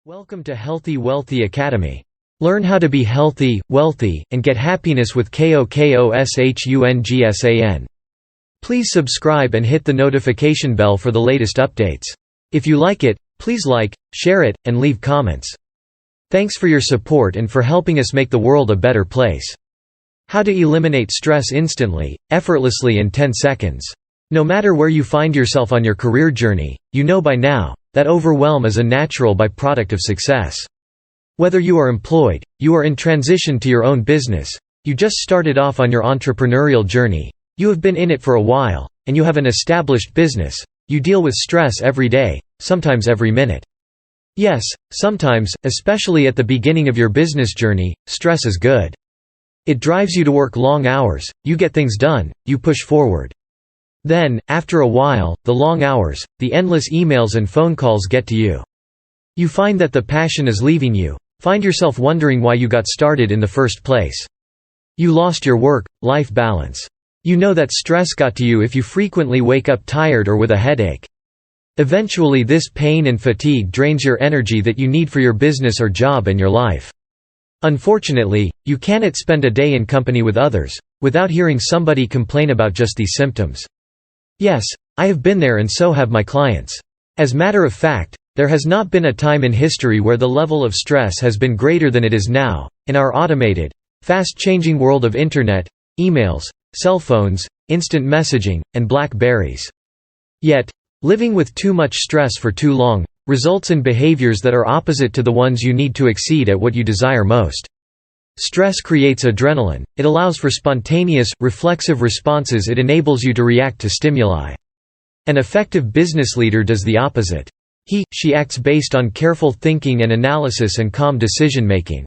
Welcome to Healthy Wealthy Academy. Learn how to be healthy, wealthy, and get happiness with KOKOSHUNGSAN. Please subscribe and hit the notification bell for the latest updates. If you like it, please like, share it, and leave comments. Thanks for your support and for helping us make the world a better place. How to eliminate stress instantly, effortlessly in 10 seconds. No matter where you find yourself on your career journey, you know by now that overwhelm is a natural byproduct of success. Whether you are employed, you are in transition to your own business, you just started off on your entrepreneurial journey, you have been in it for a while, and you have an established business, you deal with stress every day, sometimes every minute. Yes, sometimes, especially at the beginning of your business journey, stress is good. It drives you to work long hours, you get things done, you push forward. Then, after a while, the long hours, the endless emails and phone calls get to you. You find that the passion is leaving you, find yourself wondering why you got started in the first place. You lost your work-life balance. You know that stress got to you if you frequently wake up tired or with a headache. Eventually this pain and fatigue drains your energy that you need for your business or job and your life. Unfortunately, you cannot spend a day in company with others, without hearing somebody complain about just these symptoms. Yes, I have been there and so have my clients. As matter of fact, there has not been a time in history where the level of stress has been greater than it is now, in our automated, fast-changing world of internet, emails, cell phones, instant messaging, and BlackBerries. Yet, living with too much stress for too long, results in behaviors that are opposite to the ones you need to exceed at what you desire most. Stress creates adrenaline, it allows for spontaneous, reflexive responses, it enables you to react to stimuli. An effective business leader does the opposite. She acts based on careful thinking and analysis and calm decision-making.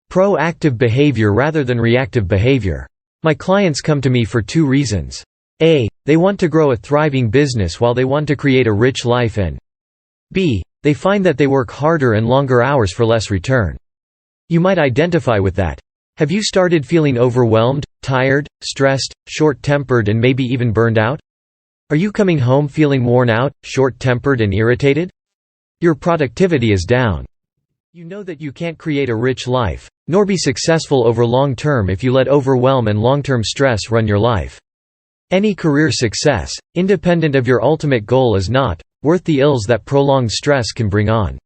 Proactive behavior rather than reactive behavior. My clients come to me for two reasons. A. They want to grow a thriving business while they want to create a rich life, and B. They find that they work harder and longer hours for less return. You might identify with that. Have you started feeling overwhelmed, tired, stressed, short-tempered and maybe even burned out? Are you coming home feeling worn out, short-tempered and irritated? Your productivity is down. You know that you can't create a rich life, nor be successful over long term if you let overwhelm and long-term stress run your life. Any career success, independent of your ultimate goal, is not worth the ills that prolonged stress can bring on.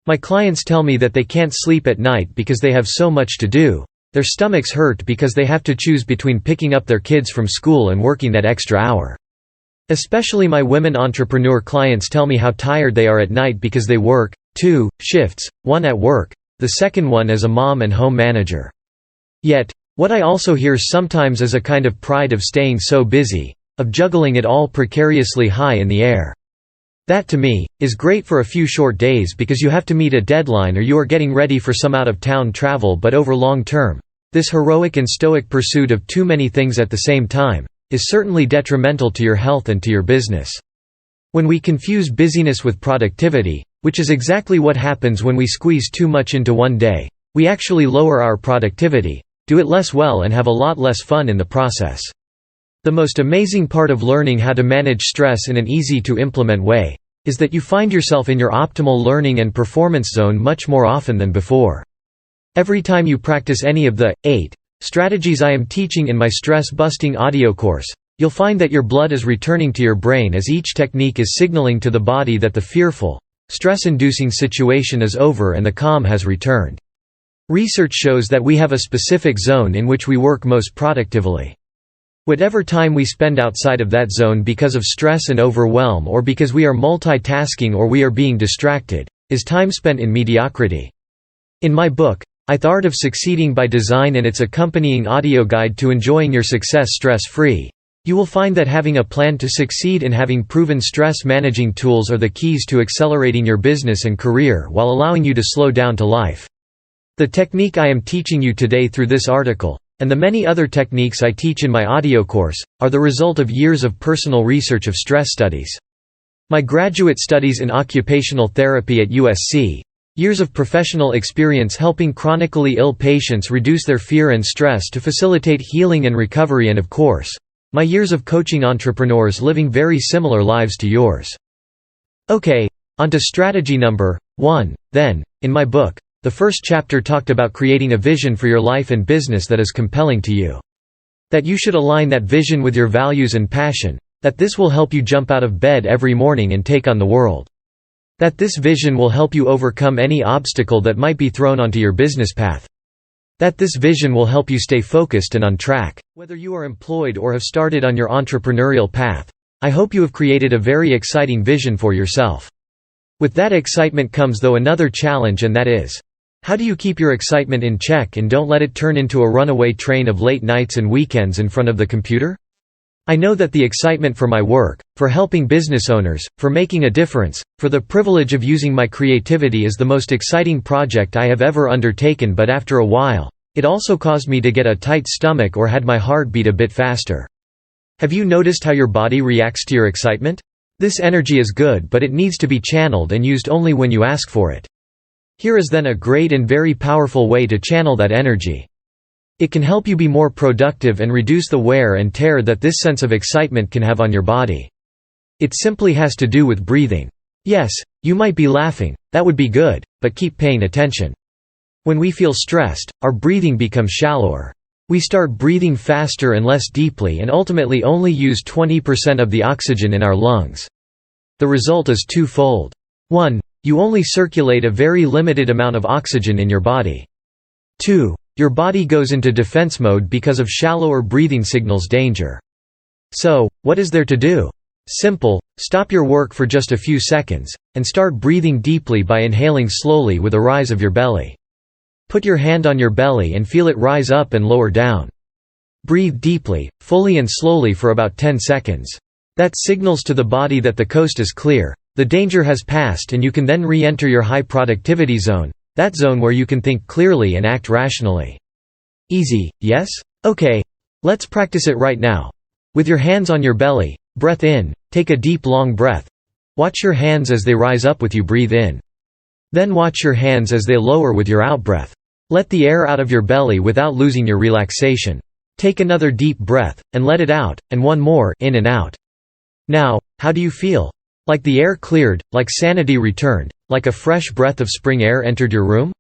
My clients tell me that they can't sleep at night because they have so much to do. Their stomachs hurt because they have to choose between picking up their kids from school and working that extra hour. Especially my women entrepreneur clients tell me how tired they are at night because they work 2 shifts, one at work, the second one as a mom and home manager. Yet, what I also hear sometimes is a kind of pride of staying so busy, of juggling it all precariously high in the air. That to me, is great for a few short days because you have to meet a deadline or you are getting ready for some out-of-town travel, but over long term, this heroic and stoic pursuit of too many things at the same time, is certainly detrimental to your health and to your business. When we confuse busyness with productivity, which is exactly what happens when we squeeze too much into one day, we actually lower our productivity, do it less well and have a lot less fun in the process. The most amazing part of learning how to manage stress in an easy-to-implement way is that you find yourself in your optimal learning and performance zone much more often than before. Every time you practice any of the 8 strategies I am teaching in my stress-busting audio course, you'll find that your blood is returning to your brain as each technique is signaling to the body that the fearful, stress-inducing situation is over and the calm has returned. Research shows that we have a specific zone in which we work most productively. Whatever time we spend outside of that zone because of stress and overwhelm, or because we are multitasking or we are being distracted, is time spent in mediocrity. In my book, The Art of Succeeding by Design and its accompanying audio guide to enjoying your success stress-free, you will find that having a plan to succeed and having proven stress-managing tools are the keys to accelerating your business and career while allowing you to slow down to life. The technique I am teaching you today through this article, and the many other techniques I teach in my audio course, are the result of years of personal research of stress studies. My graduate studies in occupational therapy at USC, years of professional experience helping chronically ill patients reduce their fear and stress to facilitate healing and recovery, and of course, my years of coaching entrepreneurs living very similar lives to yours. Okay, onto strategy number 1. Then, in my book, the first chapter talked about creating a vision for your life and business that is compelling to you. That you should align that vision with your values and passion, that this will help you jump out of bed every morning and take on the world. That this vision will help you overcome any obstacle that might be thrown onto your business path. That this vision will help you stay focused and on track. Whether you are employed or have started on your entrepreneurial path, I hope you have created a very exciting vision for yourself. With that excitement comes though another challenge, and that is, how do you keep your excitement in check and don't let it turn into a runaway train of late nights and weekends in front of the computer? I know that the excitement for my work, for helping business owners, for making a difference, for the privilege of using my creativity is the most exciting project I have ever undertaken, but after a while, it also caused me to get a tight stomach or had my heart beat a bit faster. Have you noticed how your body reacts to your excitement? This energy is good, but it needs to be channeled and used only when you ask for it. Here is then a great and very powerful way to channel that energy. It can help you be more productive and reduce the wear and tear that this sense of excitement can have on your body. It simply has to do with breathing. Yes, you might be laughing, that would be good, but keep paying attention. When we feel stressed, our breathing becomes shallower. We start breathing faster and less deeply and ultimately only use 20% of the oxygen in our lungs. The result is twofold. 1. You only circulate a very limited amount of oxygen in your body. 2. Your body goes into defense mode because of shallower breathing signals danger. So, what is there to do? Simple, stop your work for just a few seconds, and start breathing deeply by inhaling slowly with a rise of your belly. Put your hand on your belly and feel it rise up and lower down. Breathe deeply, fully and slowly for about 10 seconds. That signals to the body that the coast is clear, the danger has passed, and you can then re-enter your high productivity zone. That zone where you can think clearly and act rationally. Easy, yes? Okay. Let's practice it right now. With your hands on your belly, breath in, take a deep long breath. Watch your hands as they rise up with you breathe in. Then watch your hands as they lower with your out-breath. Let the air out of your belly without losing your relaxation. Take another deep breath, and let it out, and one more, in and out. Now, how do you feel? Like the air cleared, like sanity returned, like a fresh breath of spring air entered your room?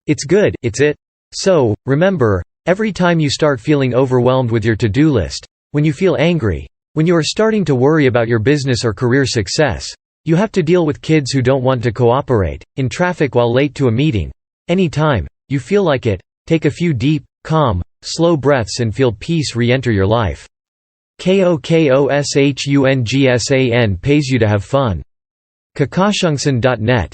It's good, it's it. So, remember, every time you start feeling overwhelmed with your to-do list, when you feel angry, when you are starting to worry about your business or career success, you have to deal with kids who don't want to cooperate, in traffic while late to a meeting, any time you feel like it, take a few deep, calm, slow breaths and feel peace re-enter your life. KOKOSHUNGSAN pays you to have fun. Kakashungsan.net